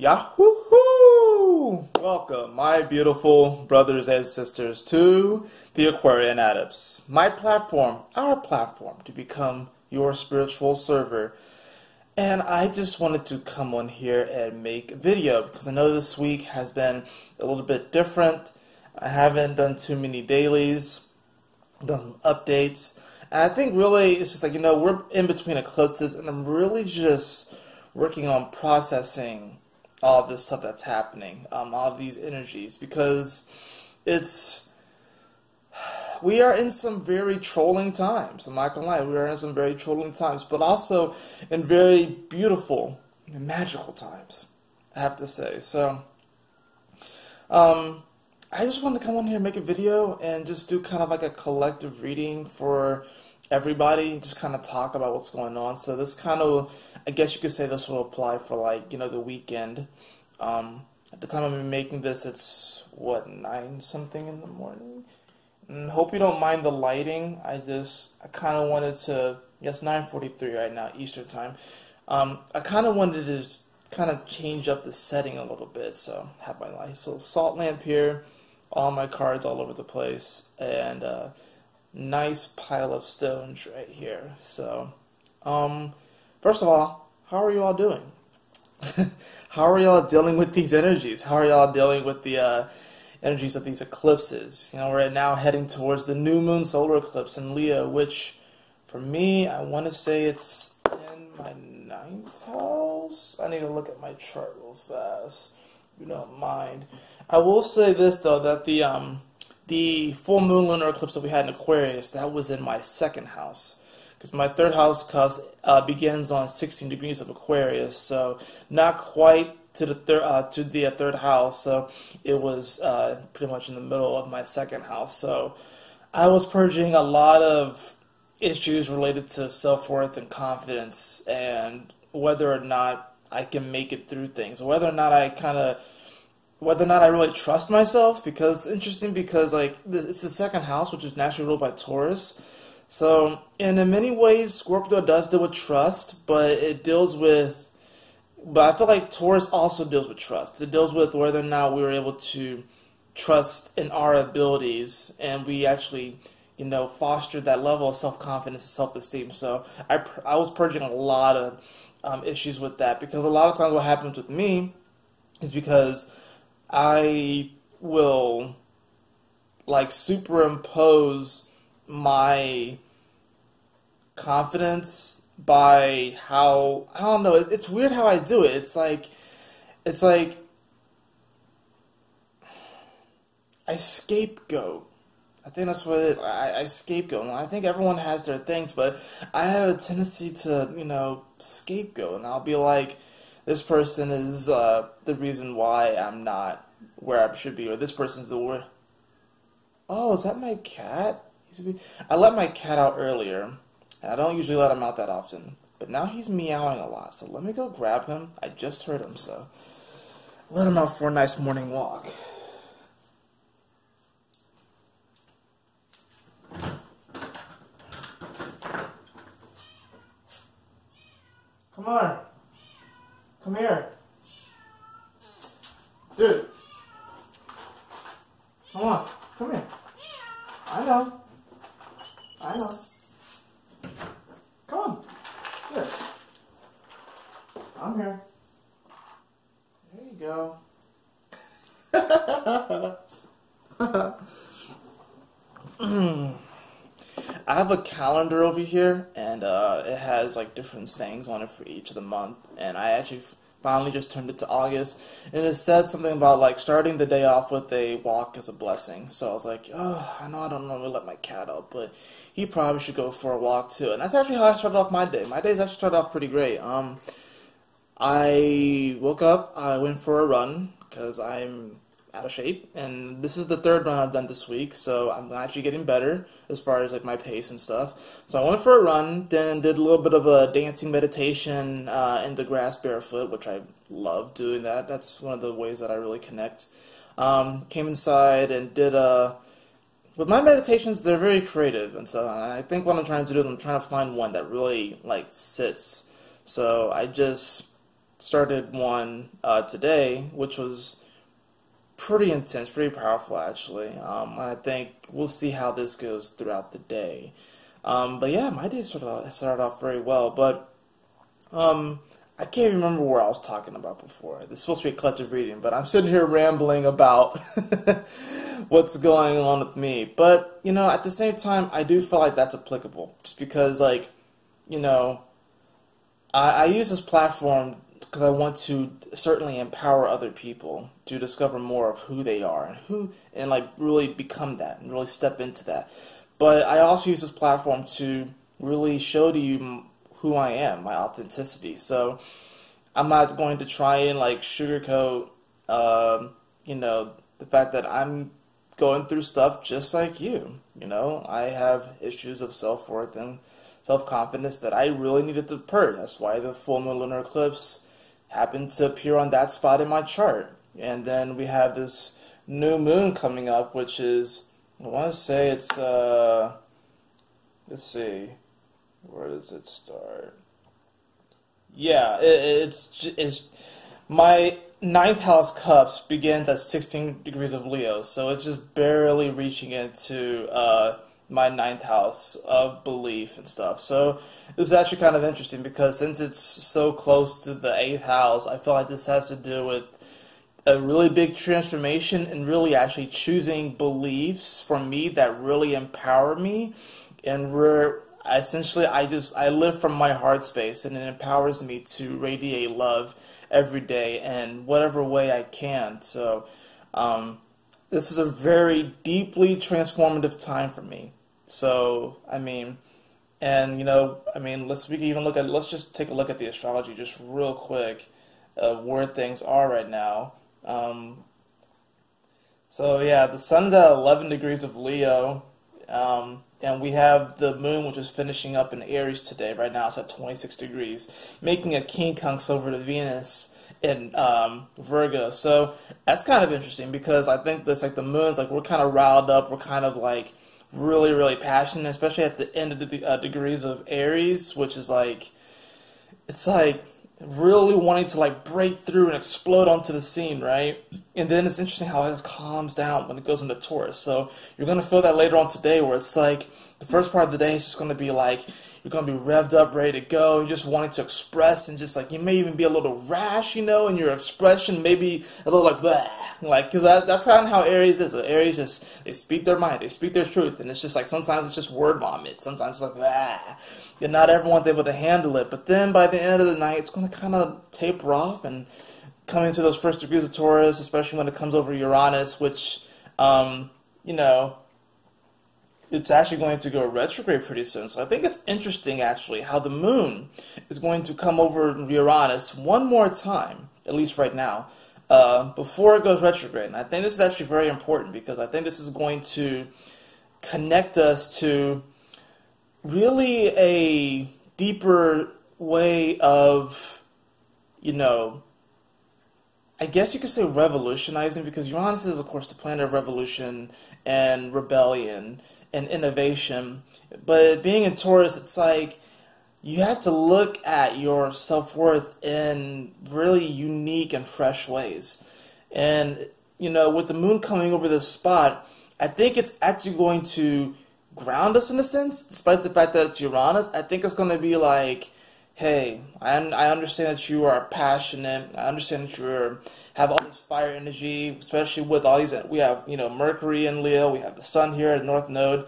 Yahoo! Welcome, my beautiful brothers and sisters, to the Aquarian Adepts, my platform, our platform, to become your spiritual server. And I just wanted to come on here and make a video because I know this week has been a little bit different. I haven't done too many dailies, done updates, and I think really it's just like, we're in between eclipses, and I'm really just working on processing all this stuff that's happening, all these energies, because we are in some very trolling times. I'm not gonna lie, we are in some very trolling times, but also in very beautiful and magical times, I have to say. So, I just wanted to come on here and make a video and just do kind of like a collective reading for everybody, just kind of talk about what's going on. So this kind of, I guess you could say this will apply for like, the weekend. At the time I'm making this, it's, what, 9 something in the morning? And hope you don't mind the lighting. I kind of wanted to, yes, 9:43 right now, Eastern time. I kind of wanted to just kind of change up the setting a little bit. So I have my nice little salt lamp here, all my cards all over the place, and nice pile of stones right here. So, first of all, how are you all doing? How are y'all dealing with these energies? How are y'all dealing with the energies of these eclipses? We're now heading towards the new moon solar eclipse in Leo, which, for me, I want to say it's in my 9th house. I need to look at my chart real fast, if you don't mind. I will say this, though, that the full moon lunar eclipse that we had in Aquarius, that was in my 2nd house. Because my 3rd house begins on 16 degrees of Aquarius, so not quite to the third house. So it was pretty much in the middle of my 2nd house. So I was purging a lot of issues related to self-worth and confidence, and whether or not I can make it through things, or whether or not I really trust myself. Because it's interesting, because like it's the 2nd house, which is naturally ruled by Taurus. So, and in many ways, Scorpio does deal with trust, but I feel like Taurus also deals with trust. It deals with whether or not we were able to trust in our abilities, and we actually, fostered that level of self-confidence and self-esteem. So I was purging a lot of issues with that, because a lot of times what happens with me is because I will, like, superimpose my confidence by how, I don't know, it's weird how I do it. It's like I scapegoat. I think that's what it is. I scapegoat. I think everyone has their things, but I have a tendency to, scapegoat, and I'll be like, this person is the reason why I'm not where I should be, or this person's the worst. Oh, is that my cat? I let my cat out earlier, and I don't usually let him out that often, but now he's meowing a lot, so let me go grab him. I just heard him, so let him out for a nice morning walk. Come on. Come here. Dude. Come on. Come here. I know. Come on. Here. I'm here. There you go. I have a calendar over here, and it has like different sayings on it for each of the month, and I actually finally just turned it to August, and it said something about like starting the day off with a walk is a blessing. So I was like, oh, I know I don't normally let my cat out, but he probably should go for a walk too. And that's actually how I started off my day. My days actually started off pretty great. I woke up, I went for a run because I'm out of shape, and this is the 3rd run I've done this week, so I'm actually getting better as far as like my pace and stuff. So I went for a run, then did a little bit of a dancing meditation in the grass barefoot, which I love doing that. That's one of the ways that I really connect. Came inside and did with my meditations, they're very creative, and so I think what I'm trying to do is I'm trying to find one that really like sits. So I just started one today, which was pretty intense, pretty powerful actually. I think we'll see how this goes throughout the day. But yeah, my day started off very well. But I can't remember where I was talking about before. This is supposed to be a collective reading, but I'm sitting here rambling about what's going on with me. But, you know, at the same time, I do feel like that's applicable. Just because, like, you know, I use this platform because I want to certainly empower other people to discover more of who they are and like really become that and really step into that. But I also use this platform to really show to you who I am, my authenticity. So I'm not going to try and like sugarcoat, you know, the fact that I'm going through stuff just like you. You know, I have issues of self-worth and self-confidence that I really needed to purge. That's why the full moon lunar eclipse happened to appear on that spot in my chart. And then we have this new moon coming up, which is, I want to say it's, let's see, where does it start? Yeah, it's my ninth house cups begins at 16 degrees of Leo, so it's just barely reaching into my ninth house of belief and stuff. So this is actually kind of interesting because since it's so close to the eighth house, I feel like this has to do with a really big transformation and really actually choosing beliefs for me that really empower me, and where essentially I live from my heart space, and it empowers me to radiate love every day in whatever way I can. So this is a very deeply transformative time for me. So I mean, and you know, I mean, let's just take a look at the astrology just real quick, where things are right now. So yeah, the sun's at 11 degrees of Leo, and we have the moon, which is finishing up in Aries today. Right now it's at 26 degrees, making a quincunx over to Venus in Virgo. So that's kind of interesting because I think this, like the moon's like, we're kind of riled up, we're kind of like really, really passionate, especially at the end of the degrees of Aries, which is like, it's like really wanting to like break through and explode onto the scene, right? And then it's interesting how it just calms down when it goes into Taurus. So you're going to feel that later on today, where it's like the first part of the day is just going to be like you're going to be revved up, ready to go. You're just wanting to express, and just like you may even be a little rash, you know, in your expression, maybe a little like blah, like, because that's kind of how Aries is. Aries just, they speak their mind, they speak their truth, and it's just like sometimes it's just word vomit, sometimes it's like blah. And not everyone's able to handle it, but then by the end of the night, it's going to kind of taper off and come into those first degrees of Taurus, especially when it comes over Uranus, which, you know, it's actually going to go retrograde pretty soon. So I think it's interesting, actually, how the moon is going to come over Uranus one more time, at least right now, before it goes retrograde. And I think this is actually very important because I think this is going to connect us to really a deeper way of, you know, I guess you could say revolutionizing, because Uranus is, of course, the planet of revolution and rebellion and innovation. But being in Taurus, it's like you have to look at your self-worth in really unique and fresh ways. And, you know, with the moon coming over this spot, I think it's actually going to ground us in a sense, despite the fact that it's Uranus. I think it's going to be like, hey, I understand that you are passionate. I understand that you have all this fire energy, especially with all these. We have, you know, Mercury in Leo. We have the Sun here at North Node.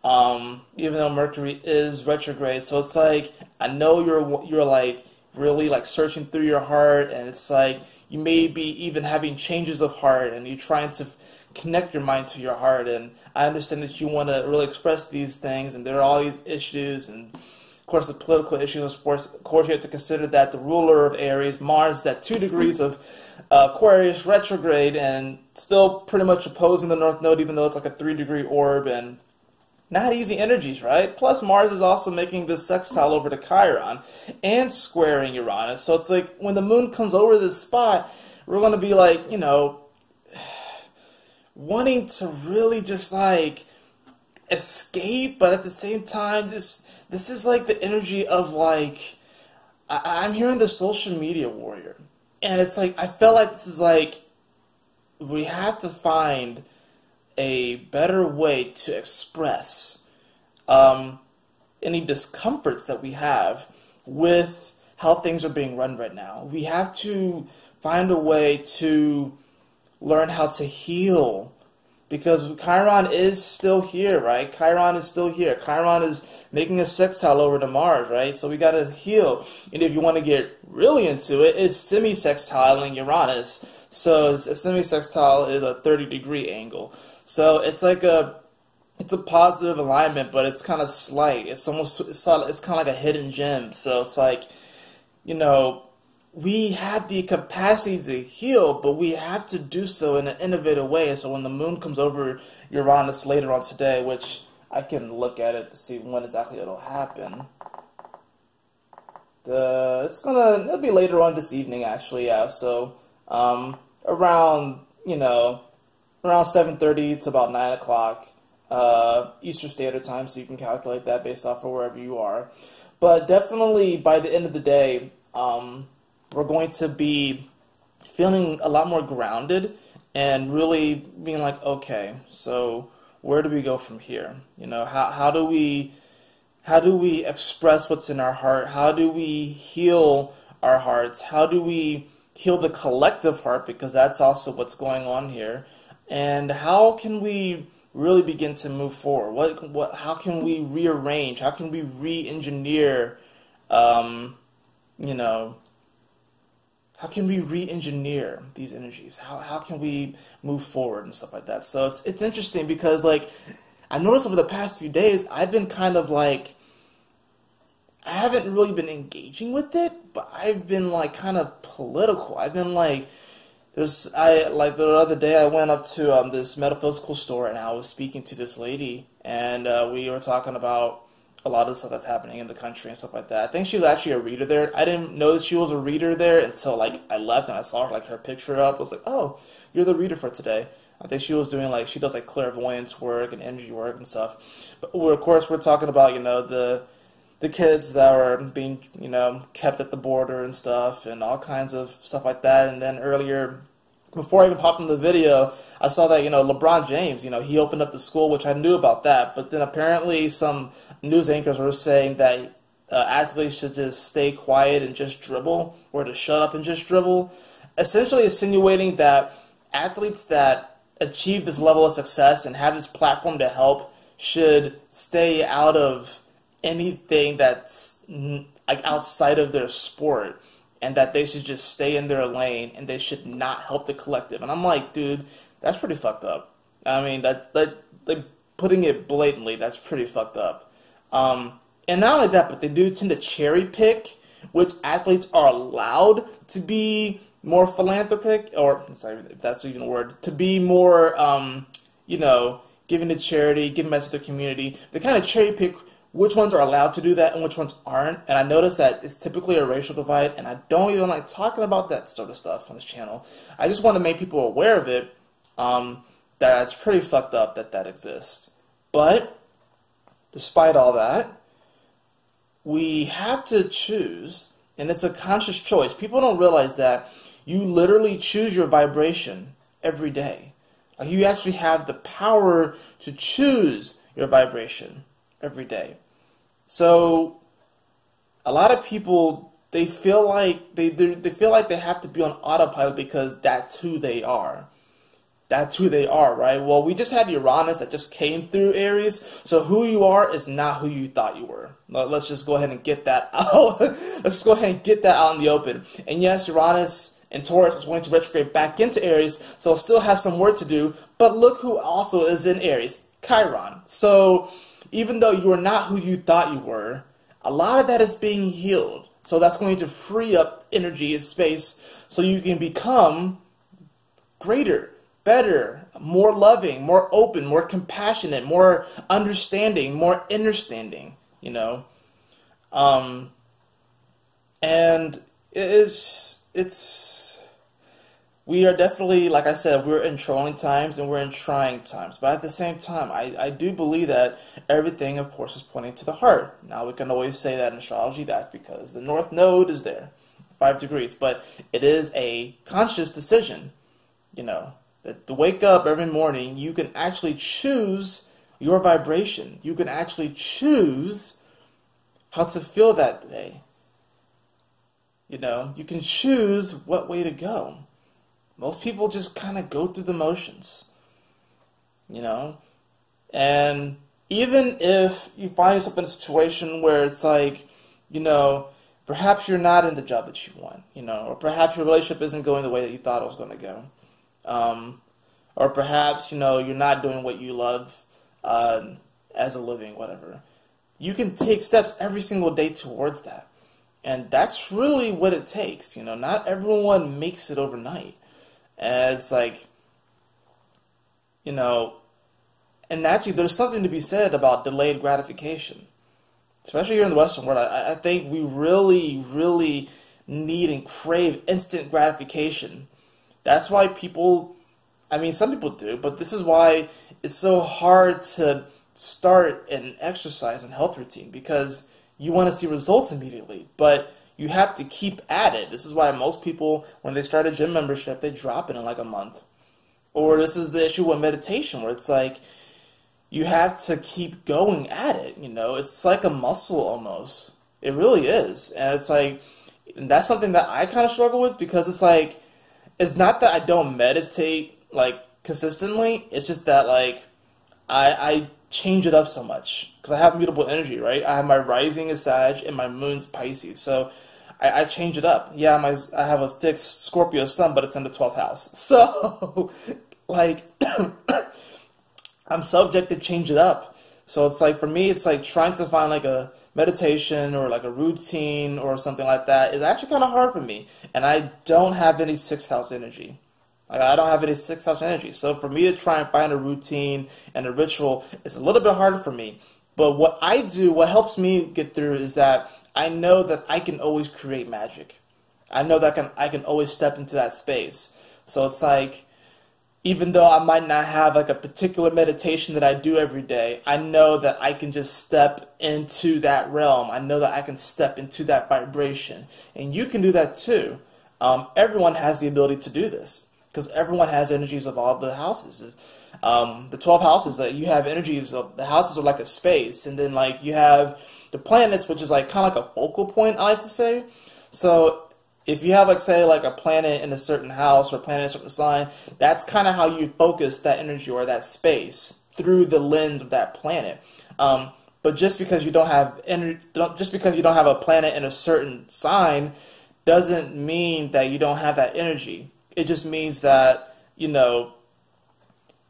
Even though Mercury is retrograde, so it's like I know you're like really like searching through your heart, and it's like you may be even having changes of heart, and you're trying to connect your mind to your heart. And I understand that you want to really express these things, and there are all these issues, and of course the political issues. Of course, you have to consider that the ruler of Aries, Mars, is at 2 degrees of Aquarius retrograde, and still pretty much opposing the North Node, even though it's like a 3-degree orb, and not easy energies, right? Plus, Mars is also making this sextile over to Chiron and squaring Uranus. So it's like when the moon comes over this spot, we're going to be like, you know, wanting to really just like escape, but at the same time, this is like the energy of like I'm hearing the social media warrior, and it's like I feel like this is like we have to find a better way to express any discomforts that we have with how things are being run right now. We have to find a way to learn how to heal, because Chiron is still here, right? Chiron is still here. Chiron is making a sextile over to Mars, right? So we got to heal. And if you want to get really into it, it's semi-sextile in Uranus. So a semi-sextile is a 30-degree angle. So it's like it's a positive alignment, but it's kind of slight. It's kind of like a hidden gem. So it's like, you know, we have the capacity to heal, but we have to do so in an innovative way. So when the moon comes over Uranus later on today, which I can look at it to see when exactly it'll happen. It'll be later on this evening, actually, yeah. So around 7:30 to about 9 o'clock Eastern Standard Time, so you can calculate that based off of wherever you are. But definitely by the end of the day, we're going to be feeling a lot more grounded and really being like, okay, so where do we go from here? You know, how do we express what's in our heart? How do we heal our hearts? How do we heal the collective heart? Because that's also what's going on here. And how can we really begin to move forward? How can we rearrange? How can we re-engineer, how can we re-engineer these energies? How can we move forward and stuff like that? So it's interesting because, like, I noticed over the past few days, I've been kind of like, I haven't really been engaging with it, but I've been like kind of political. I've been like, like the other day I went up to this metaphysical store and I was speaking to this lady, and we were talking about a lot of the stuff that's happening in the country and stuff like that. I think she was actually a reader there. I didn't know that she was a reader there until like I left and I saw her picture up. I was like, oh, you're the reader for today. I think she was doing she does like clairvoyance work and energy work and stuff. But of course we're talking about, the kids that are being, kept at the border and stuff and all kinds of stuff like that. And then earlier, before I even popped in the video, I saw that, LeBron James, he opened up the school, which I knew about that. But then apparently some news anchors were saying that athletes should just stay quiet and just dribble, or to shut up and just dribble, essentially insinuating that athletes that achieve this level of success and have this platform to help should stay out of anything that's like outside of their sport, and that they should just stay in their lane and they should not help the collective. And I'm like, dude, that's pretty fucked up. I mean, that putting it blatantly, that's pretty fucked up. And not only that, but they do tend to cherry pick which athletes are allowed to be more philanthropic, or sorry if that's even a word, to be more, giving to charity, giving back to the community. They kind of cherry pick which ones are allowed to do that and which ones aren't. And I noticed that it's typically a racial divide, and I don't even like talking about that sort of stuff on this channel. I just want to make people aware of it, that it's pretty fucked up that exists. But despite all that, we have to choose, and it's a conscious choice. People don't realize that you literally choose your vibration every day. Like, you actually have the power to choose your vibration every day. So a lot of people, they feel like they feel like they have to be on autopilot because that's who they are. That's who they are, right? Well, we just had Uranus that just came through Aries, so who you are is not who you thought you were. Let's just go ahead and get that out. Let's just go ahead and get that out in the open. And yes, Uranus and Taurus is going to retrograde back into Aries, so it'll still have some work to do, but look who also is in Aries, Chiron. So even though you are not who you thought you were, a lot of that is being healed. So that's going to free up energy and space so you can become greater, better, more loving, more open, more compassionate, more understanding, more understanding, and it's we are definitely, like I said, we're in trolling times and we're in trying times. But at the same time, I do believe that everything, of course, is pointing to the heart. Now, we can always say that in astrology, that's because the North Node is there, 5 degrees. But it is a conscious decision, you know, that to wake up every morning, you can actually choose your vibration. You can actually choose how to feel that day. You know, you can choose what way to go. Most people just kind of go through the motions, you know? And even if you find yourself in a situation where it's like, you know, perhaps you're not in the job that you want, you know, or perhaps your relationship isn't going the way that you thought it was going to go. Or perhaps, you know, you're not doing what you love as a living, whatever. You can take steps every single day towards that. And that's really what it takes, you know. Not everyone makes it overnight. And it's like, you know, and actually there's something to be said about delayed gratification. Especially here in the Western world, I think we really, really need and crave instant gratification. That's why people, I mean, some people do, but this is why it's so hard to start an exercise and health routine, because you want to see results immediately, but you have to keep at it. This is why most people, when they start a gym membership, they drop it in like a month. Or this is the issue with meditation, where it's like you have to keep going at it, you know? It's like a muscle almost. It really is. And it's like, and that's something that I kind of struggle with, because it's like, it's not that I don't meditate like consistently, it's just that like I change it up so much, because I have mutable energy, right? I have my rising is Sag and my moon's Pisces, so I change it up. Yeah, I have a fixed Scorpio sun, but it's in the 12th house. So, like, I'm subject to change it up. So it's like, for me, it's like trying to find like a meditation or like a routine or something like that is actually kind of hard for me. And I don't have any 6th house energy. Like, I don't have any 6th house energy. So for me to try and find a routine and a ritual, it's a little bit harder for me. But what I do, what helps me get through, is that I know that I can always create magic. I know that I can always step into that space. So it's like, even though I might not have like a particular meditation that I do every day, I know that I can just step into that realm. I know that I can step into that vibration. And you can do that too. Everyone has the ability to do this, because everyone has energies of all the houses. The 12 houses, that you have energies of, the houses are like a space, and then like you have the planets, which is like kind of like a focal point, I like to say. So if you have like, say, like a planet in a certain house or a planet in a certain sign, that's kind of how you focus that energy or that space, through the lens of that planet. But just because you don't have just because you don't have a planet in a certain sign doesn't mean that you don't have that energy. It just means that, you know,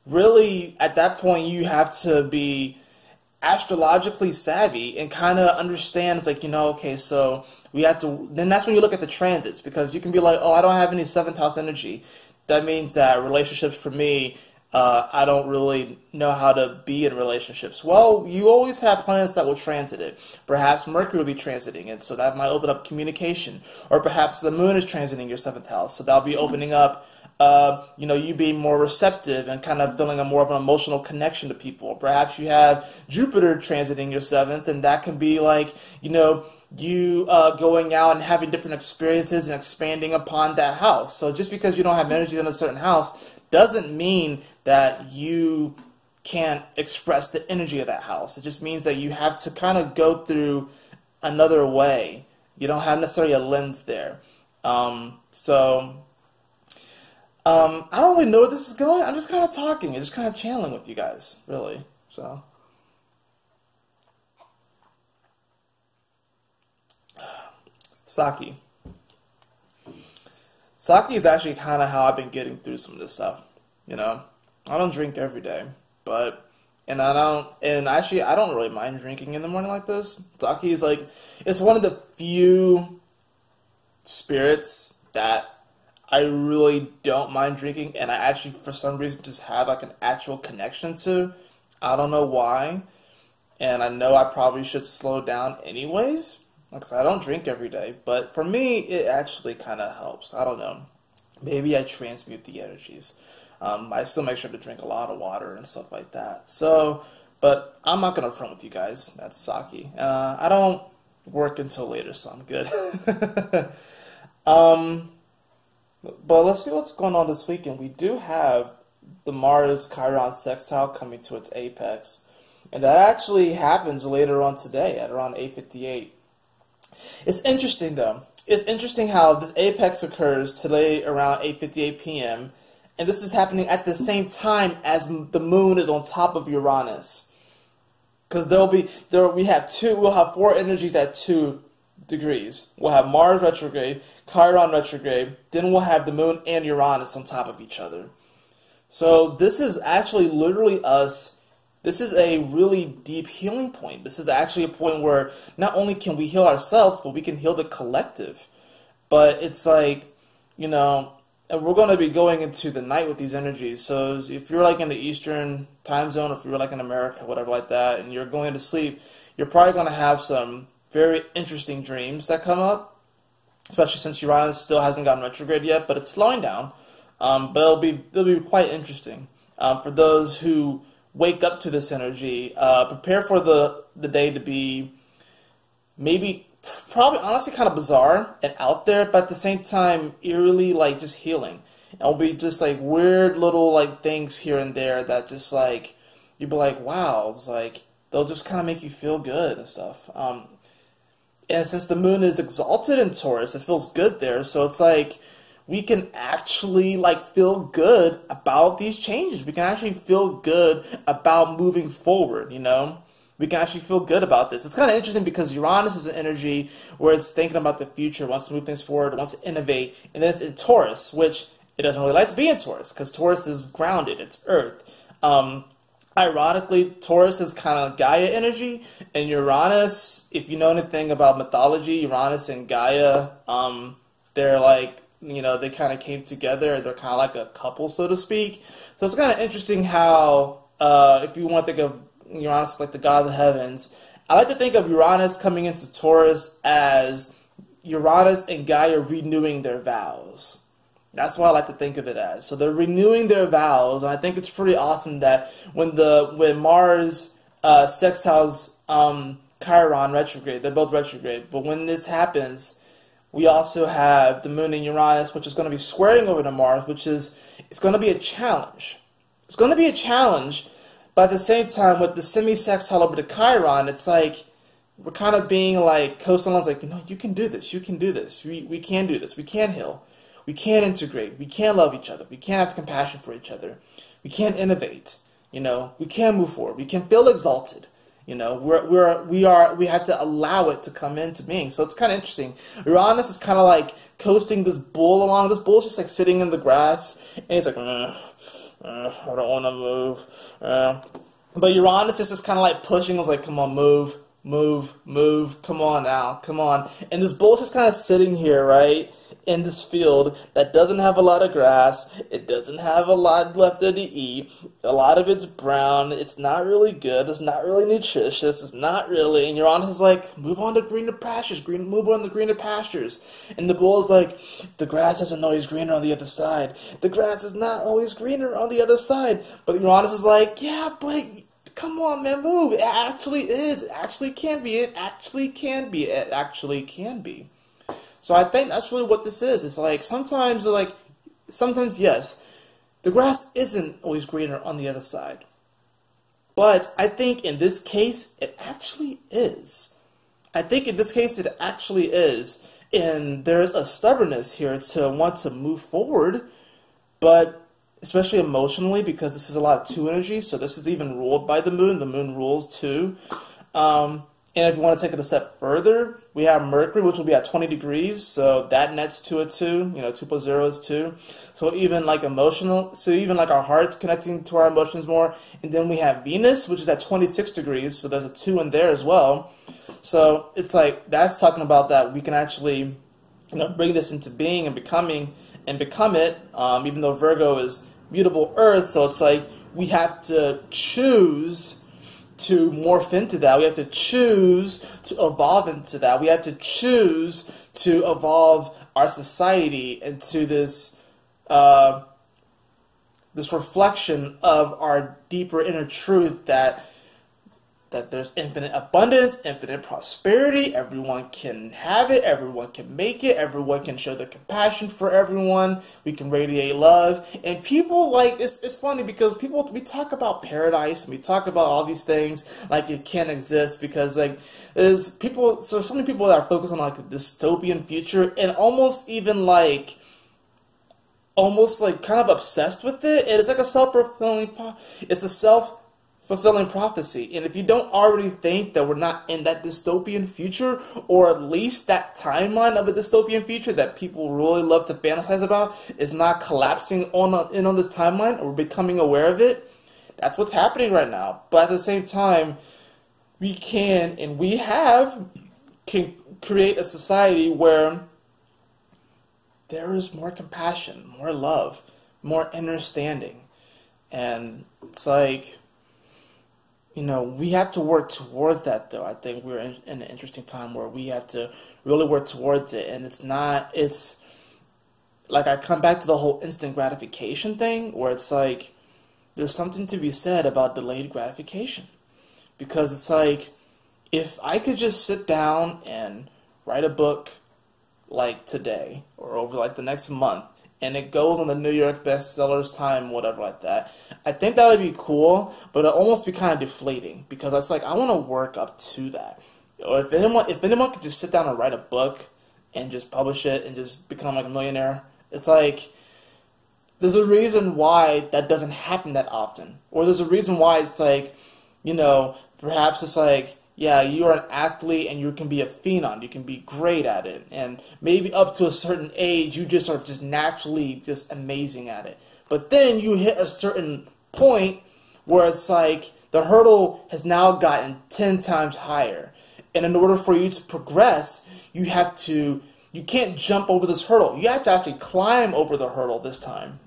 really at that point you have to be astrologically savvy and kind of understand, it's like, you know, okay, so we have to, then that's when you look at the transits, because you can be like, oh, I don't have any 7th house energy. That means that relationships for me, I don't really know how to be in relationships. Well, you always have planets that will transit it. Perhaps Mercury will be transiting it, so that might open up communication. Or perhaps the moon is transiting your 7th house, so that'll be opening up, you know, you being more receptive and kind of feeling more of an emotional connection to people. Perhaps you have Jupiter transiting your 7th, and that can be like, you know, you going out and having different experiences and expanding upon that house. So just because you don't have energy in a certain house doesn't mean that you can't express the energy of that house. It just means that you have to kind of go through another way. You don't have necessarily a lens there. I don't really know where this is going. I'm just kind of talking and just kind of channeling with you guys, really. So, sake. Sake is actually kind of how I've been getting through some of this stuff. You know, I don't drink every day, and I don't really mind drinking in the morning like this. Sake is like, it's one of the few spirits that I really don't mind drinking, and I actually, for some reason, just have like an actual connection to. I don't know why, and I know I probably should slow down anyways, because I don't drink every day, but for me, it actually kind of helps. I don't know. maybe I transmute the energies. I still make sure to drink a lot of water and stuff like that. So, but I'm not going to front with you guys. That's Saki. I don't work until later, so I'm good. But let's see what's going on this weekend. We do have the Mars Chiron sextile coming to its apex. And that actually happens later on today at around 8:58. It's interesting, though. It's interesting how this apex occurs today around 8:58 p.m. And this is happening at the same time as the moon is on top of Uranus. Because we'll have four energies at 2 degrees. We'll have Mars retrograde, Chiron retrograde, then we'll have the moon and Uranus on top of each other. So this is actually literally us. This is a really deep healing point. This is actually a point where not only can we heal ourselves, but we can heal the collective. But it's like, you know, and we're going to be going into the night with these energies. So if you're like in the Eastern time zone, if you're like in America, whatever like that, and you're going to sleep, you're probably going to have some very interesting dreams that come up, especially since Uranus still hasn't gotten retrograde yet, but it's slowing down. But it'll be quite interesting. For those who wake up to this energy, prepare for the day to be probably honestly kind of bizarre and out there, but at the same time eerily like just healing. It'll be just like weird little like things here and there that just like you'll be like, wow, it's like they'll just kind of make you feel good and stuff. And since the moon is exalted in Taurus, it feels good there. So it's like we can actually like feel good about these changes. We can actually feel good about moving forward, you know? We can actually feel good about this. It's kind of interesting because Uranus is an energy where it's thinking about the future, wants to move things forward, wants to innovate. And then it's in Taurus, which it doesn't really like to be in Taurus because Taurus is grounded. It's Earth. Ironically, Taurus is kind of Gaia energy, and Uranus, if you know anything about mythology, Uranus and Gaia, they're like, you know, they kind of came together. They're kind of like a couple, so to speak. So it's kind of interesting how, if you want to think of Uranus like the god of the heavens, I like to think of Uranus coming into Taurus as Uranus and Gaia renewing their vows. That's what I like to think of it as. So they're renewing their vows, and I think it's pretty awesome that when Mars sextiles Chiron retrograde, they're both retrograde, but when this happens, we also have the moon in Uranus, which is going to be squaring over to Mars, it's going to be a challenge. It's going to be a challenge, but at the same time, with the semi-sextile over to Chiron, it's like we're kind of being like coastal lines, like, you know, you can do this, we can do this, we can heal. We can't integrate. We can't love each other. We can't have compassion for each other. We can't innovate. You know, we can't move forward. We can feel exalted. You know, we have to allow it to come into being. So it's kind of interesting. Uranus is kind of like coasting this bull along. This bull's just like sitting in the grass, and he's like, I don't want to move. But Uranus is just kind of like pushing. It's like, come on, move, come on now, come on. And this bull's just kind of sitting here, right? In this field that doesn't have a lot of grass, it doesn't have a lot left there to eat, a lot of it's brown, it's not really good, it's not really nutritious, it's not really, and Uranus is like, move on to greener pastures, move on to greener pastures, and the bull is like, the grass isn't always greener on the other side, the grass is not always greener on the other side, but Uranus is like, yeah, but come on, man, move, it actually is, it actually can be, it actually can be, it actually can be. So I think that's really what this is. It's like sometimes yes, the grass isn't always greener on the other side. But I think in this case, it actually is. I think in this case, it actually is. And there's a stubbornness here to want to move forward, but especially emotionally, because this is a lot of 2 energy, so this is even ruled by the moon. The moon rules 2. And if you want to take it a step further, we have Mercury, which will be at 20 degrees, so that nets to a 2. You know, 2 plus 0 is 2. So even like even like our heart's connecting to our emotions more. And then we have Venus, which is at 26 degrees, so there's a 2 in there as well. So it's like, that's talking about that we can actually, you know, bring this into being and become it, even though Virgo is mutable Earth, so it's like we have to choose to morph into that. We have to choose to evolve into that. We have to choose to evolve our society into this uh, this reflection of our deeper inner truth that there's infinite abundance, infinite prosperity, everyone can have it, everyone can make it, everyone can show the compassion for everyone, we can radiate love, and people, like, it's funny because we talk about paradise, and we talk about all these things like it can't exist, because, like, there's people, so many people that are focused on, like, a dystopian future, and almost kind of obsessed with it, and it's like a self-fulfilling prophecy. And if you don't already think that we're not in that dystopian future, or at least that timeline of a dystopian future that people really love to fantasize about is not collapsing on this timeline, or becoming aware of it, that's what's happening right now. But at the same time, we can create a society where there is more compassion, more love, more understanding. And it's like, we have to work towards that, though. I think we're in an interesting time where we have to really work towards it. And it's like, I come back to the whole instant gratification thing, where it's like, there's something to be said about delayed gratification. Because it's like, if I could just sit down and write a book, like today, or over like the next month, and it goes on the New York bestsellers time, whatever like that, I think that would be cool, but it'd almost be kind of deflating, because it's like, I want to work up to that. Or if anyone could just sit down and write a book and just publish it and just become like a millionaire, it's like, there's a reason why that doesn't happen that often. Or there's a reason why it's like, perhaps it's like, yeah, you're an athlete and you can be a phenom, you can be great at it, and maybe up to a certain age you just are just naturally just amazing at it. But then you hit a certain point where it's like the hurdle has now gotten 10 times higher. And in order for you to progress, you can't jump over this hurdle. You have to actually climb over the hurdle this time.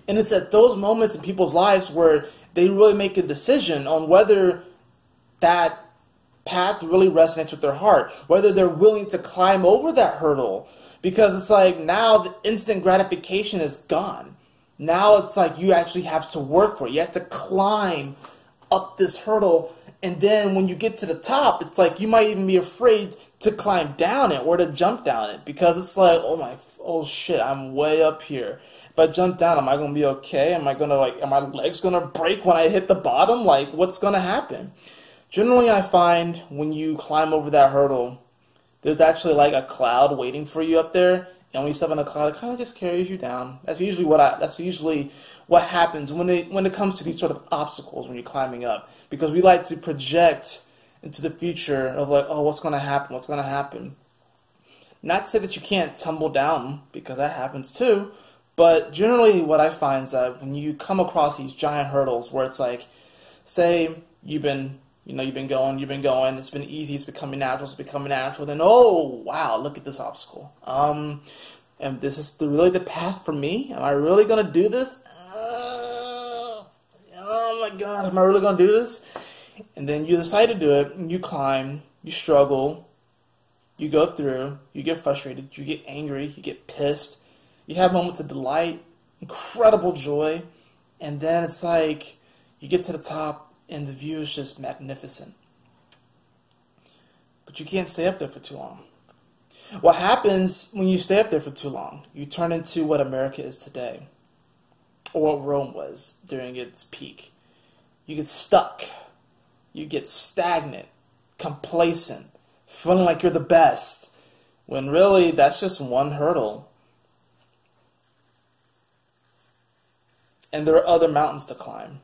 And it's at those moments in people's lives where they really make a decision on whether that path really resonates with their heart, whether they're willing to climb over that hurdle. Because it's like, now the instant gratification is gone. Now it's like you actually have to work for it. You have to climb up this hurdle, and then when you get to the top, it's like you might even be afraid to climb down it or to jump down it, because it's like, oh shit, I'm way up here. If I jump down, am I gonna be okay? Are my legs gonna break when I hit the bottom? Like, what's gonna happen? Generally, I find when you climb over that hurdle, there's actually like a cloud waiting for you up there, and when you step on a cloud, it kind of just carries you down. That's usually what happens when it comes to these sort of obstacles when you're climbing up, because we like to project into the future of like, oh, what's going to happen? What's going to happen? Not to say that you can't tumble down, because that happens too, but generally what I find is that when you come across these giant hurdles where it's like, say you've been going, it's been easy, it's becoming natural, then, oh, wow, look at this obstacle. And this is really the path for me? Am I really going to do this? Oh my God, am I really going to do this? And then you decide to do it, and you climb, you struggle, you go through, you get frustrated, you get angry, you get pissed, you have moments of delight, incredible joy, and then it's like, you get to the top, and the view is just magnificent. But you can't stay up there for too long. What happens when you stay up there for too long? You turn into what America is today, or what Rome was during its peak. You get stuck. You get stagnant, complacent, feeling like you're the best, when really that's just one hurdle. And there are other mountains to climb.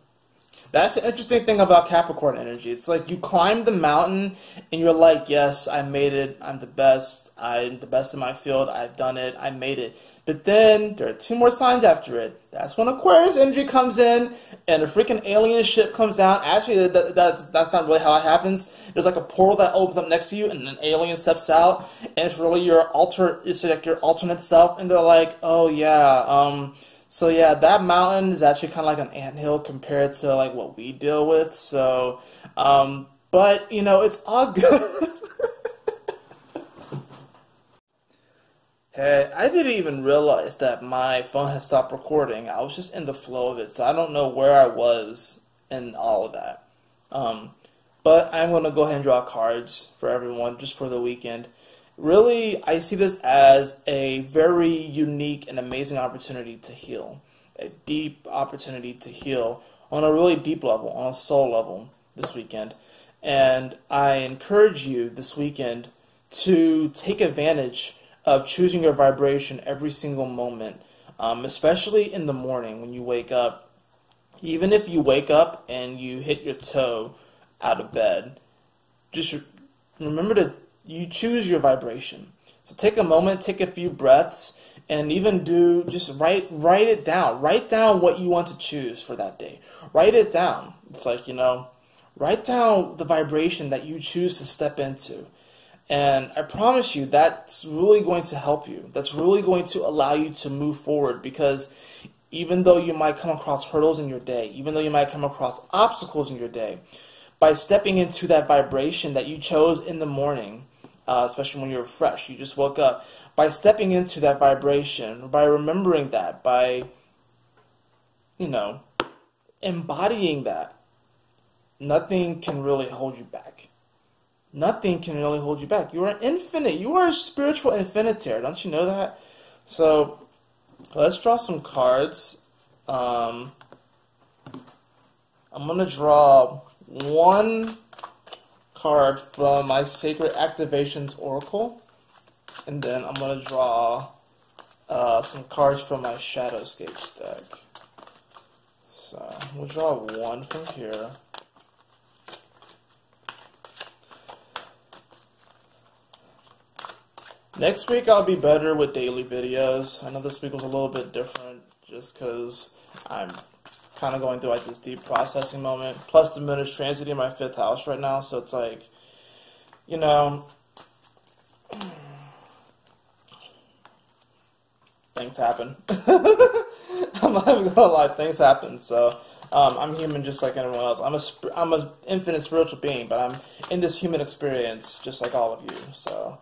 That's the interesting thing about Capricorn energy. It's like you climb the mountain and you're like, yes, I made it. I'm the best. I'm the best in my field. I've done it. I made it. But then there are 2 more signs after it. That's when Aquarius energy comes in and a freaking alien ship comes down. Actually, that's not really how it happens. There's like a portal that opens up next to you and an alien steps out, and it's really your alternate self. And they're like, oh yeah, so yeah, that mountain is actually kind of like an anthill compared to like what we deal with. So, but it's all good. Hey, I didn't even realize that my phone had stopped recording. I was just in the flow of it, so I don't know where I was in all of that. Um, but I'm going to go ahead and draw cards for everyone just for the weekend. Really, I see this as a very unique and amazing opportunity to heal. A deep opportunity to heal on a really deep level, on a soul level this weekend. And I encourage you this weekend to take advantage of choosing your vibration every single moment, especially in the morning when you wake up. Even if you wake up and you hit your toe out of bed, just remember to you choose your vibration. So take a moment, take a few breaths, and even just write it down. Write down what you want to choose for that day. Write it down. It's like, write down the vibration that you choose to step into. And I promise you that's really going to help you. That's really going to allow you to move forward, because even though you might come across hurdles in your day, even though you might come across obstacles in your day, by stepping into that vibration that you chose in the morning, especially when you're fresh, you just woke up, by stepping into that vibration, by remembering that, by, embodying that, nothing can really hold you back. Nothing can really hold you back. You are infinite. You are a spiritual infinitaire. Don't you know that? So, let's draw some cards. I'm going to draw one card from my Sacred Activations Oracle. And then I'm going to draw some cards from my Shadowscapes deck. So, we'll draw one from here. Next week I'll be better with daily videos. I know this week was a little bit different just because I'm kind of going through like this deep processing moment. Plus the moon is transiting my 5th house right now, so it's like, things happen. I'm not even gonna lie, things happen. So I'm human just like anyone else. I'm an infinite spiritual being, but I'm in this human experience just like all of you. So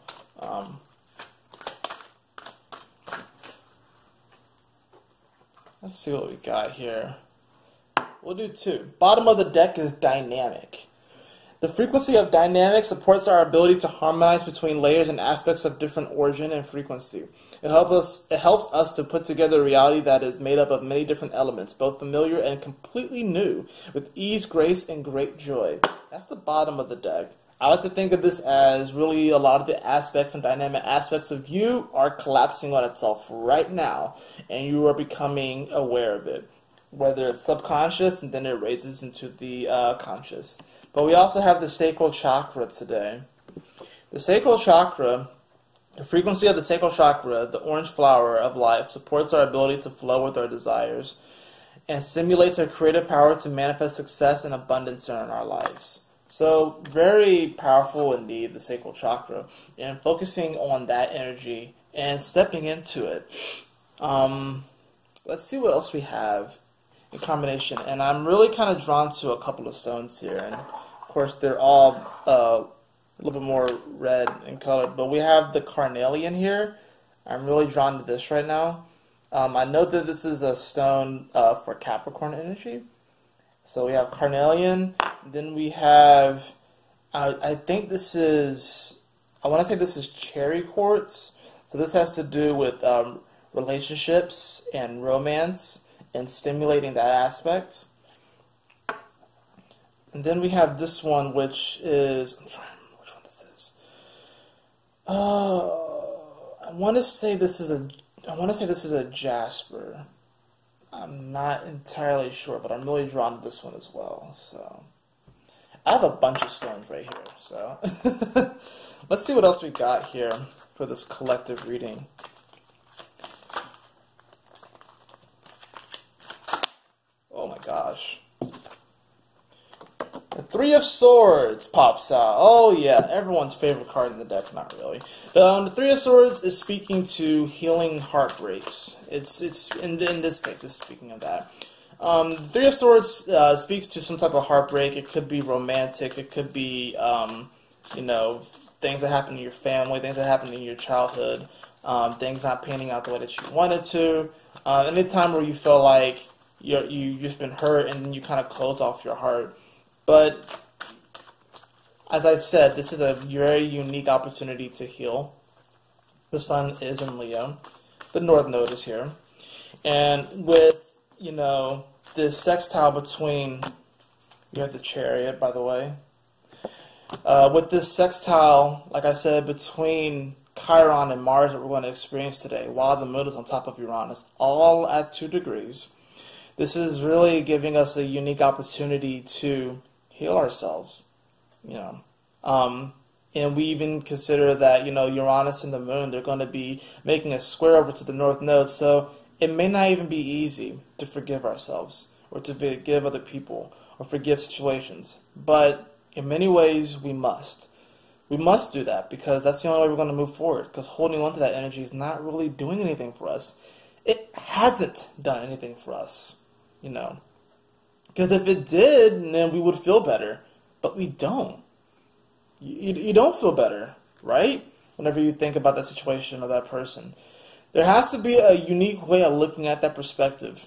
let's see what we got here. We'll do 2. Bottom of the deck is dynamic. The frequency of dynamic supports our ability to harmonize between layers and aspects of different origin and frequency. It helps us to put together a reality that is made up of many different elements, both familiar and completely new, with ease, grace, and great joy. That's the bottom of the deck. I like to think of this as really a lot of the aspects and dynamic aspects of you are collapsing on itself right now, and you are becoming aware of it. Whether it's subconscious, and then it raises into the conscious. But we also have the sacral chakra today. The sacral chakra, the frequency of the sacral chakra, the orange flower of life, supports our ability to flow with our desires and stimulates our creative power to manifest success and abundance in our lives. So, very powerful indeed, the sacral chakra, and focusing on that energy and stepping into it. Let's see what else we have in combination. And I'm really kind of drawn to a couple of stones here, and of course they're all a little bit more red in color, but we have the carnelian here. I'm really drawn to this right now. I know that this is a stone for Capricorn energy. So we have carnelian, then we have, I think this is, I want to say this is cherry quartz. So this has to do with relationships and romance and stimulating that aspect. And then we have this one, which is, I'm trying to remember which one this is. I want to say this is a jasper. I'm not entirely sure, but I'm really drawn to this one as well. So I have a bunch of stones right here. So let's see what else we got here for this collective reading. Oh my gosh. The 3 of Swords pops out. Oh yeah, everyone's favorite card in the deck. Not really. The 3 of Swords is speaking to healing heartbreaks. It's in this case, it's speaking of that. The 3 of Swords speaks to some type of heartbreak. It could be romantic. It could be things that happen in your family, things that happen in your childhood, things not panning out the way that you wanted to. Any time where you feel like you've just been hurt and then you kind of close off your heart. But as I said, this is a very unique opportunity to heal. The sun is in Leo. The North Node is here. And with, this sextile between, you have the Chariot, by the way. With this sextile, like I said, between Chiron and Mars that we're going to experience today, while the moon is on top of Uranus, all at 2 degrees, this is really giving us a unique opportunity to heal ourselves, and we even consider that, Uranus and the moon, they're going to be making a square over to the North Node, so it may not even be easy to forgive ourselves, or to forgive other people, or forgive situations, but in many ways we must. We must do that, because that's the only way we're going to move forward, because holding on to that energy is not really doing anything for us. It hasn't done anything for us, because if it did, then we would feel better, but we don't. You don't feel better, right? Whenever you think about that situation or that person. There has to be a unique way of looking at that perspective.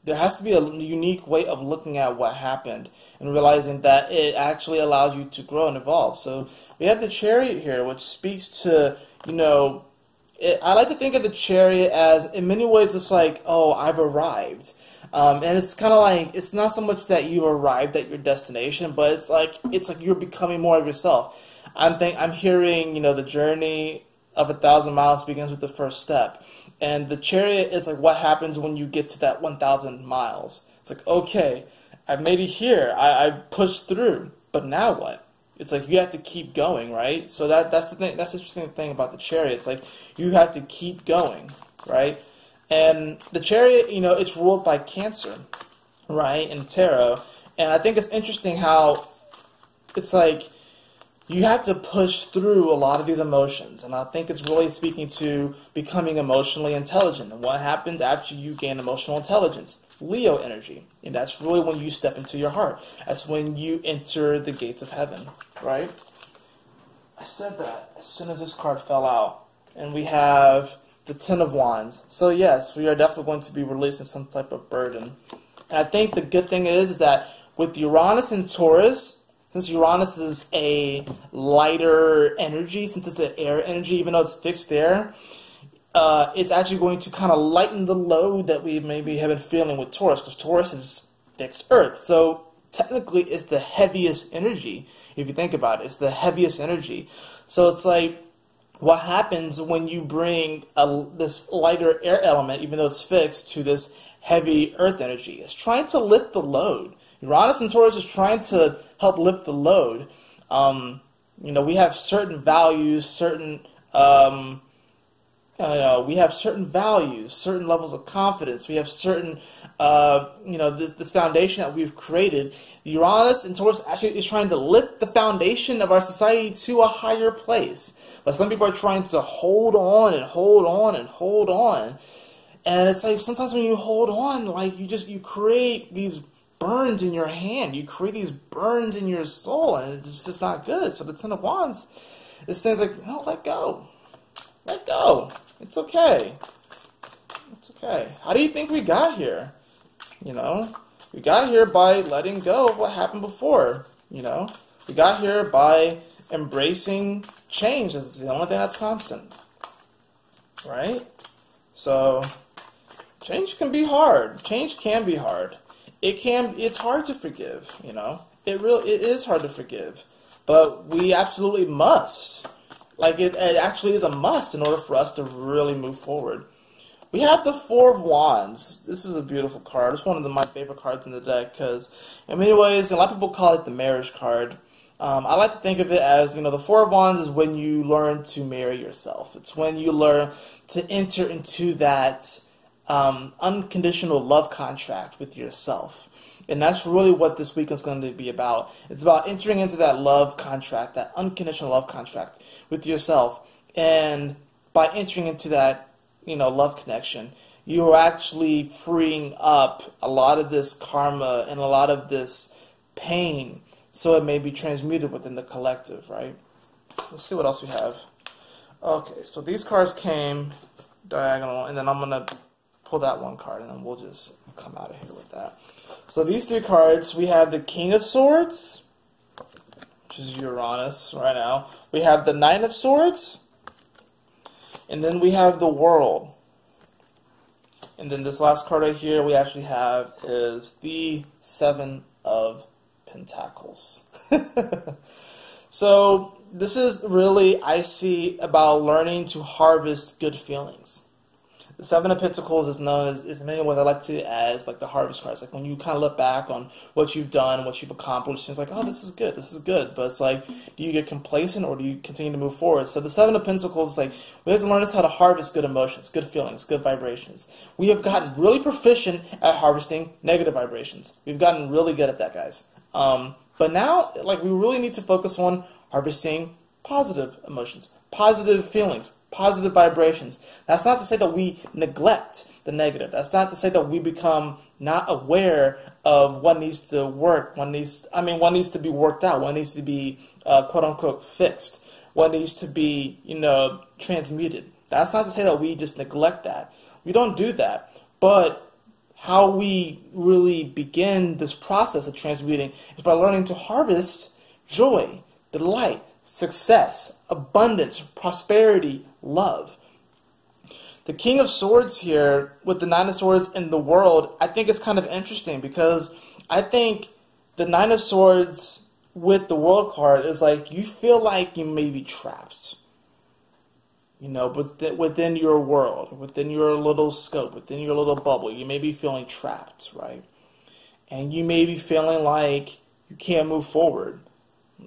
There has to be a unique way of looking at what happened and realizing that it actually allows you to grow and evolve. So we have the Chariot here, which speaks to, I like to think of the Chariot as, in many ways, it's like, oh, I've arrived. And it's kind of like, it's not so much that you arrived at your destination, but it's like you're becoming more of yourself. I'm hearing, the journey of 1,000 miles begins with the first step. And the Chariot is like what happens when you get to that 1,000 miles. It's like, okay, I made it here. I pushed through, but now what? It's like you have to keep going, right? So that's the thing. That's the interesting thing about the Chariot. It's like you have to keep going, right? And the Chariot, it's ruled by Cancer, right, in tarot. And I think it's interesting how it's like you have to push through a lot of these emotions. And I think it's really speaking to becoming emotionally intelligent. And what happens after you gain emotional intelligence? Leo energy. And that's really when you step into your heart. That's when you enter the gates of heaven, right? I said that as soon as this card fell out. And we have the Ten of Wands. So yes, we are definitely going to be releasing some type of burden. And I think the good thing is that with Uranus and Taurus, since Uranus is a lighter energy, since it's an air energy, even though it's fixed air, it's actually going to kind of lighten the load that we maybe have been feeling with Taurus, because Taurus is fixed earth. So technically it's the heaviest energy, if you think about it. It's the heaviest energy. So it's like, what happens when you bring this lighter air element, even though it's fixed, to this heavy earth energy? It's trying to lift the load. Uranus and Taurus is trying to help lift the load. We have certain values, certain values, certain levels of confidence. We have certain, this foundation that we've created. Uranus and Taurus actually is trying to lift the foundation of our society to a higher place. But some people are trying to hold on and hold on and hold on. And it's like sometimes when you hold on, like you create these burns in your hand. You create these burns in your soul, and it's just not good. So the Ten of Wands, it says like, let go. Let go. It's okay. It's okay. How do you think we got here? We got here by letting go of what happened before. We got here by embracing change. It's the only thing that's constant. Right? So change can be hard. Change can be hard. It's hard to forgive, It is hard to forgive. But we absolutely must. Like, it actually is a must in order for us to really move forward. We have the Four of Wands. This is a beautiful card. It's one of my favorite cards in the deck because, in many ways, a lot of people call it the marriage card. I like to think of it as, the Four of Wands is when you learn to marry yourself. It's when you learn to enter into that unconditional love contract with yourself. And that's really what this week is going to be about. It's about entering into that love contract, that unconditional love contract with yourself. And by entering into that, love connection, you are actually freeing up a lot of this karma and a lot of this pain so it may be transmuted within the collective, right? let's see what else we have. Okay, so these cards came diagonal, and then I'm going to pull that one card, and then we'll just come out of here with that. So these three cards, we have the King of Swords, which is Uranus right now. We have the Nine of Swords, and then we have the World. And then this last card right here we actually have is the Seven of Pentacles. So this is really, I see, about learning to harvest good feelings. The Seven of Pentacles is known as, in many ways, I like to as like the harvest cards. Like when you kind of look back on what you've done, what you've accomplished, it's like, oh, this is good, this is good. But it's like, do you get complacent or do you continue to move forward? So the Seven of Pentacles is like, we have to learn how to harvest good emotions, good feelings, good vibrations. We have gotten really proficient at harvesting negative vibrations. We've gotten really good at that, guys. But now, like, we really need to focus on harvesting positive emotions, positive feelings, positive vibrations. That's not to say that we neglect the negative. That's not to say that we become not aware of what needs to work, what needs to be worked out, what needs to be quote unquote fixed, what needs to be, transmuted. That's not to say that we just neglect that. We don't do that. But how we really begin this process of transmuting is by learning to harvest joy, delight, success, abundance, prosperity, love. The King of Swords here with the Nine of Swords in the World, I think is kind of interesting because I think the Nine of Swords with the World card is like you feel like you may be trapped. But within your world, within your little scope, within your little bubble, you may be feeling trapped, right? And you may be feeling like you can't move forward.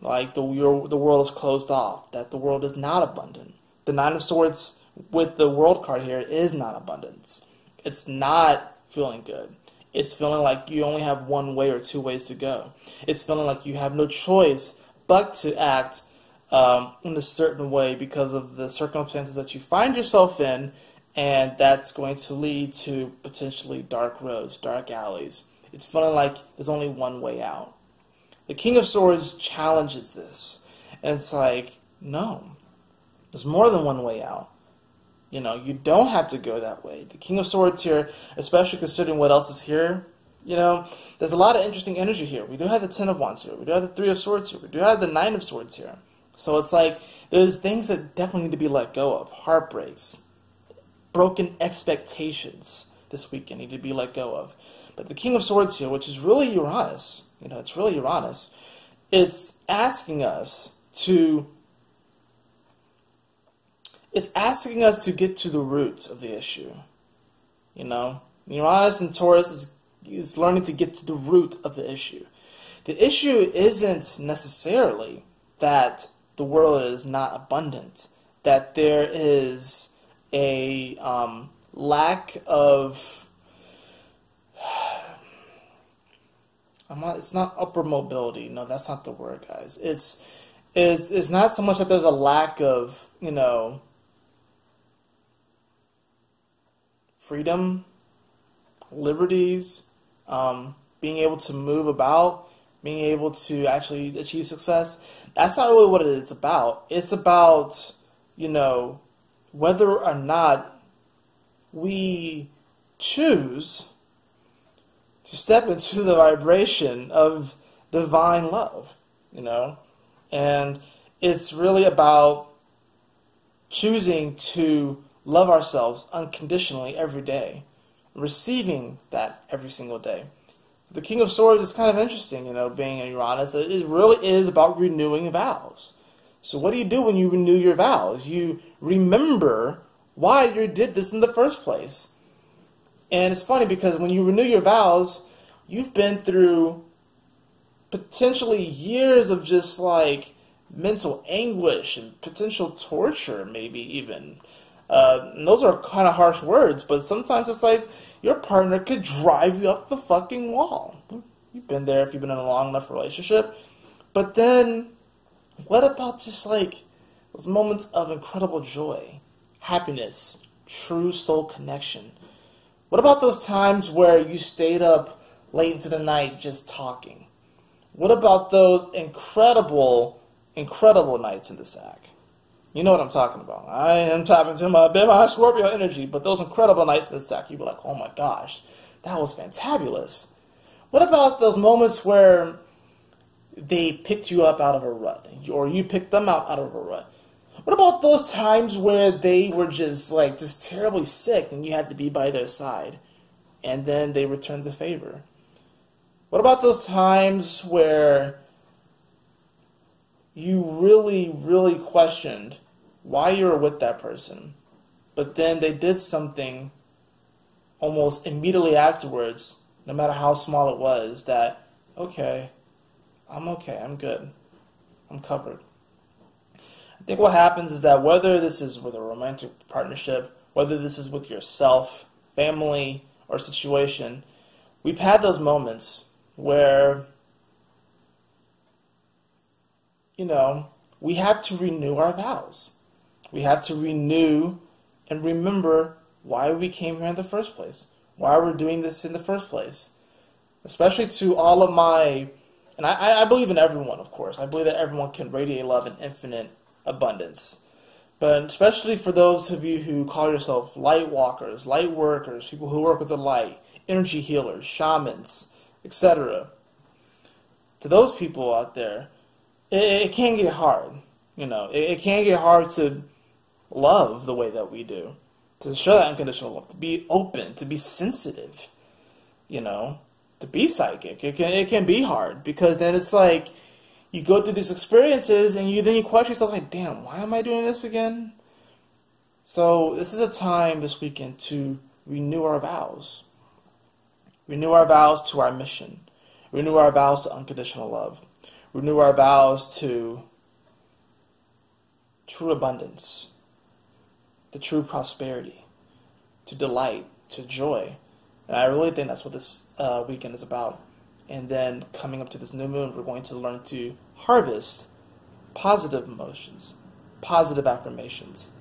Like the world is closed off, that the world is not abundant. The Nine of Swords with the World card here is not abundance. It's not feeling good. It's feeling like you only have one way or two ways to go. It's feeling like you have no choice but to act in a certain way because of the circumstances that you find yourself in, and that's going to lead to potentially dark roads, dark alleys. It's feeling like there's only one way out. The King of Swords challenges this. And it's like, no, there's more than one way out. You don't have to go that way. The King of Swords here, especially considering what else is here, there's a lot of interesting energy here. We do have the Ten of Wands here. We do have the Three of Swords here. We do have the Nine of Swords here. So it's like there's things that definitely need to be let go of. Heartbreaks, broken expectations this weekend need to be let go of. But the King of Swords here, which is really Uranus, it's really Uranus, it's asking us to get to the roots of the issue. Uranus and Taurus is learning to get to the root of the issue. The issue isn't necessarily that the world is not abundant, that there is a lack of it's not upper mobility. No, that's not the word, guys. It's not so much that there's a lack of, freedom, liberties, being able to move about, being able to actually achieve success. That's not really what it is about. It's about, whether or not we choose to step into the vibration of divine love, and it's really about choosing to love ourselves unconditionally every day, receiving that every single day. So the King of Swords is kind of interesting, being in Uranus. It really is about renewing vows. So what do you do when you renew your vows? You remember why you did this in the first place. And it's funny because when you renew your vows, you've been through potentially years of just like mental anguish and potential torture, maybe even. And those are kind of harsh words, but sometimes it's like your partner could drive you up the fucking wall. You've been there if you've been in a long enough relationship. But then, what about just like those moments of incredible joy, happiness, true soul connection? What about those times where you stayed up late into the night just talking? What about those incredible, incredible nights in the sack? You know what I'm talking about. I am tapping into my Scorpio energy, but those incredible nights in the sack, you be like, oh my gosh, that was fantabulous. What about those moments where they picked you up out of a rut, or you picked them out of a rut? What about those times where they were just terribly sick and you had to be by their side, and then they returned the favor? What about those times where you really, really questioned why you were with that person, but then they did something almost immediately afterwards, no matter how small it was, that, okay, I'm good, I'm covered. I think what happens is that whether this is with a romantic partnership, whether this is with yourself, family, or situation, we've had those moments where, we have to renew our vows. We have to renew and remember why we came here in the first place, why we're doing this in the first place. Especially to all of my, and I believe in everyone, of course. I believe that everyone can radiate love and infinite abundance. But especially for those of you who call yourself light walkers, light workers, people who work with the light, energy healers, shamans, etc. To those people out there, it can get hard. It can get hard to love the way that we do, to show that unconditional love, to be open, to be sensitive, to be psychic. It can be hard, because then it's like you go through these experiences and then you question yourself, like, damn, why am I doing this again? So this is a time this weekend to renew our vows. Renew our vows to our mission. Renew our vows to unconditional love. Renew our vows to true abundance, to true prosperity, to delight, to joy. And I really think that's what this weekend is about. And then coming up to this new moon, we're going to learn to harvest positive emotions, positive affirmations,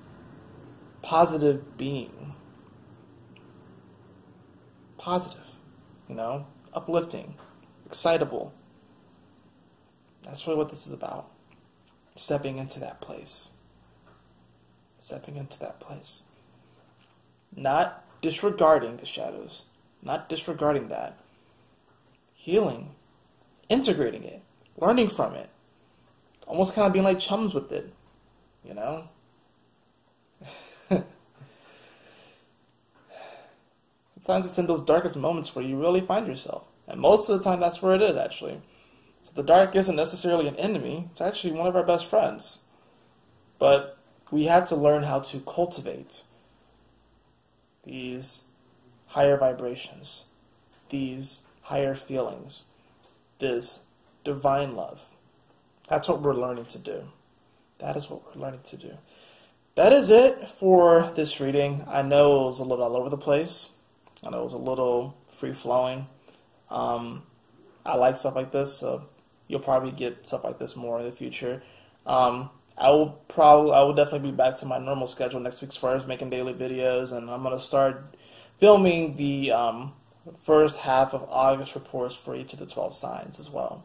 positive being, positive, uplifting, excitable. That's really what this is about. Stepping into that place. Stepping into that place. Not disregarding the shadows. Not disregarding that. Healing. Integrating it. Learning from it. Almost kind of being like chums with it. Sometimes it's in those darkest moments where you really find yourself. And most of the time that's where it is, actually. So the dark isn't necessarily an enemy. It's actually one of our best friends. But we have to learn how to cultivate these higher vibrations, these higher feelings, this divine love. That's what we're learning to do. That is what we're learning to do. That is it for this reading. I know it was a little all over the place. I know it was a little free-flowing. I like stuff like this, so you'll probably get stuff like this more in the future. I will definitely be back to my normal schedule next week as far as making daily videos, and I'm going to start filming the first half of August reports for each of the 12 signs as well.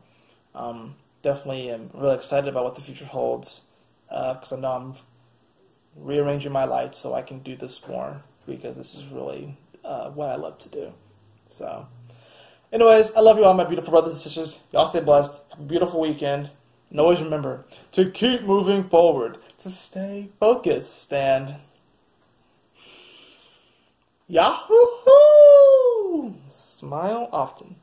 Definitely am really excited about what the future holds, because I know I'm rearranging my life so I can do this more, because this is really what I love to do. So, anyways, I love you all, my beautiful brothers and sisters. Y'all stay blessed. Have a beautiful weekend. And always remember to keep moving forward, to stay focused, and Yahoo! Smile often.